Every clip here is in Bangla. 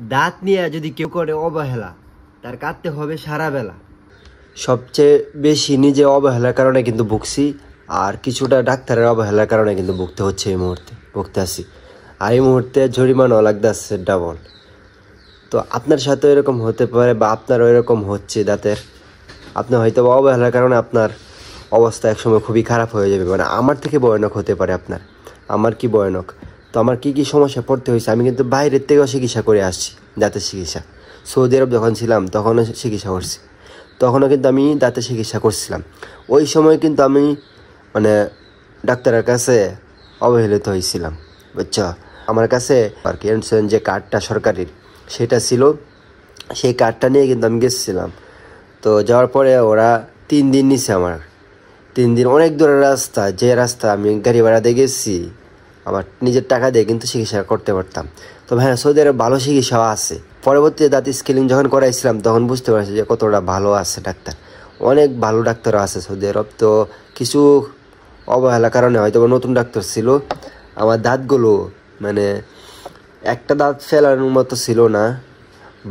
দাঁত নিয়ে যদি কেউ করে অবহেলা, তার কাঁদতে হবে সারা বেলা। সবচেয়ে বেশি নিজে অবহেলার কারণে কিন্তু ভুগছি, আর কিছুটা ডাক্তারের অবহেলার কারণে কিন্তু ভুগতে হচ্ছে, এই মুহূর্তে ভুগতে আসি। আর এই মুহূর্তে জরিমানাও লাগতেছে ডাবল। তো আপনার সাথে এরকম হতে পারে, বা আপনারও এরকম হচ্ছে দাঁতের। আপনি হয়তো অবহেলার কারণে আপনার অবস্থা একসময় খুবই খারাপ হয়ে যাবে, মানে আমার থেকে ভয়ানক হতে পারে আপনার। আমার কি ভয়ানক, তো আমার কি কি সমস্যা পড়তে হয়েছে, আমি কিন্তু বাইরের থেকেও চিকিৎসা করে আসছি, দাঁতের চিকিৎসা। সৌদি আরব যখন ছিলাম তখনও চিকিৎসা করছি, তখনও কিন্তু আমি দাঁতের চিকিৎসা করছিলাম। ওই সময় কিন্তু আমি মানে ডাক্তারের কাছে অবহেলিত হয়েছিলাম, বুঝছো। আমার কাছে আর কি যে কার্ডটা সরকারির সেটা ছিল, সেই কার্ডটা নিয়ে কিন্তু আমি গেছিলাম। তো যাওয়ার পরে ওরা 3 দিন নিছে আমার। 3 দিন অনেক দূরের রাস্তা, যে রাস্তা আমি গাড়ি ভাড়া দিয়ে গেছি, আমার নিজের টাকা দিয়ে কিন্তু চিকিৎসা করতে পারতাম। তো হ্যাঁ, সৌদি আরবে ভালো চিকিৎসাও আছে। পরবর্তীতে দাঁত স্কেলিং যখন করাইছিলাম তখন বুঝতে পারছি যে কতটা ভালো আছে ডাক্তার, অনেক ভালো ডাক্তারও আছে সৌদি আরব। তো কিছু অবহেলার কারণে হয়তো নতুন ডাক্তার ছিল, আমার দাঁতগুলো মানে একটা দাঁত ফেলানোর মতো ছিল না,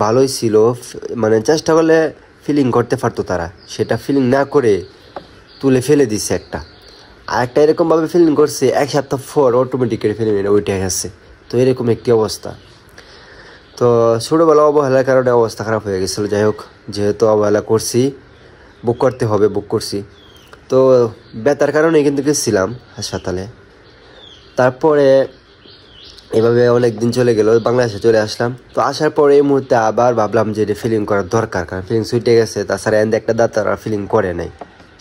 ভালোই ছিল। মানে চেষ্টা করলে ফিলিং করতে পারতো তারা, সেটা ফিলিং না করে তুলে ফেলে দিছে একটা। আর একটা এরকমভাবে ফিলিং করছে 1 সপ্তাহ পর অটোমেটিক্যালি ফিলিং ওইটা গেছে। তো এরকম একটি অবস্থা। তো ছোটোবেলা অবহেলার কারণে অবস্থা খারাপ হয়ে গেছিলো। যাই হোক, যেহেতু অবহেলা করছি, বুক করতে হবে, বুক করছি। তো ব্যথার কারণে কিন্তু গেছিলাম হাসপাতালে। তারপরে এভাবে অনেক দিন চলে গেল, বাংলাদেশে চলে আসলাম। তো আসার পরে এই মুহূর্তে আবার ভাবলাম যে এটা ফিলিং করার দরকার, কারণ ফিলিং ছুটে গেছে। তাছাড়া এন্ড একটা দাঁত আর ফিলিং করে নাই,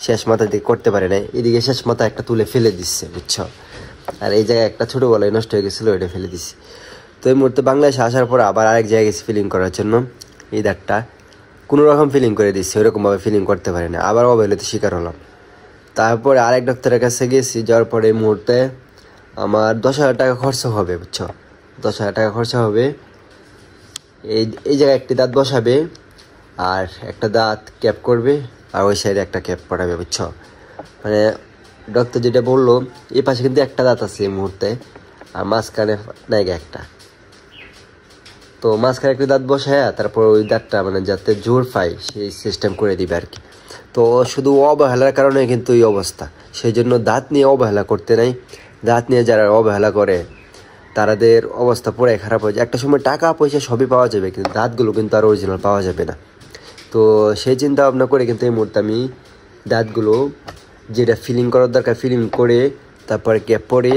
শেষ মাথা দিকে করতে পারে নাই, এদিকে শেষ মাথা একটা তুলে ফেলে দিচ্ছে, বুঝছো। আর এই জায়গায় একটা ছোটোবেলায় নষ্ট হয়ে গেছিলো, এটা ফেলে দিছি। তো এই মুহূর্তে বাংলাদেশে আসার পর আবার আরেক জায়গায় গেছি ফিলিং করার জন্য। এই দাঁতটা কোনো রকম ফিলিং করে দিচ্ছি, ওরকমভাবে ফিলিং করতে পারি না, আবার অবহেলাতে শিকার হলাম। তারপরে আরেক ডাক্তারের কাছে গেছি, যাওয়ার পরে এই মুহূর্তে আমার 10,000 টাকা খরচা হবে, বুঝছো। 10,000 টাকা খরচা হবে। এই জায়গায় একটি দাঁত বসাবে, আর একটা দাঁত ক্যাপ করবে, আর ওই সাইডে একটা ক্যাপ পড়াবে, বুঝছো। মানে ডক্টর যেটা বললো, এই পাশে কিন্তু একটা দাঁত আছে এই মুহূর্তে, আর মাঝখানে নাইগা একটা। তো মাঝখানে একটা দাঁত বসায় তারপর ওই দাঁতটা মানে যাতে জোর পায় সেই সিস্টেম করে দিবে আর কি। তো শুধু অবহেলার কারণে কিন্তু এই অবস্থা, সেই জন্য দাঁত নিয়ে অবহেলা করতে নাই। দাঁত নিয়ে যারা অবহেলা করে তাদের অবস্থা পুরাই খারাপ হয়ে যায়। একটা সময় টাকা পয়সা সবই পাওয়া যাবে, কিন্তু দাঁতগুলো কিন্তু আর অরিজিনাল পাওয়া যাবে না। তো সেই চিন্তা ভাবনা করে কিন্তু এই মুহূর্তে আমি দাঁতগুলো যেটা ফিলিং করার দরকার ফিলিং করে, তারপরে ক্যাপ পরে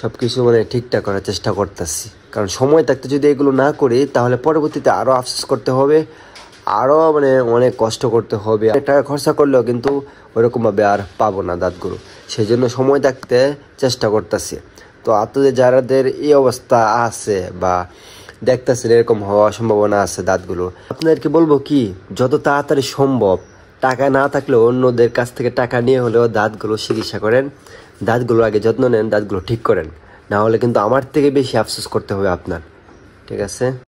সব কিছু মানে ঠিকঠাক করার চেষ্টা করতেছি। কারণ সময় থাকতে যদি এগুলো না করি, তাহলে পরবর্তীতে আরও আফসোস করতে হবে, আরও মানে অনেক কষ্ট করতে হবে। টাকা খরচা করলেও কিন্তু ওরকমভাবে আর পাবো না দাঁতগুলো। সেই জন্য সময় থাকতে চেষ্টা করতেছি। তো আপনাদের যারাদের এই অবস্থা আছে বা দেখতেছেন এরকম হওয়ার সম্ভাবনা আছে দাঁতগুলো, আপনাদেরকে বলবো কি, যত তাড়াতাড়ি সম্ভব টাকা না থাকলেও অন্যদের কাছ থেকে টাকা নিয়ে হলেও দাঁতগুলো চিকিৎসা করেন, দাঁতগুলো আগে যত্ন নেন, দাঁতগুলো ঠিক করেন। না হলে কিন্তু আমার থেকে বেশি আফসোস করতে হবে আপনার, ঠিক আছে।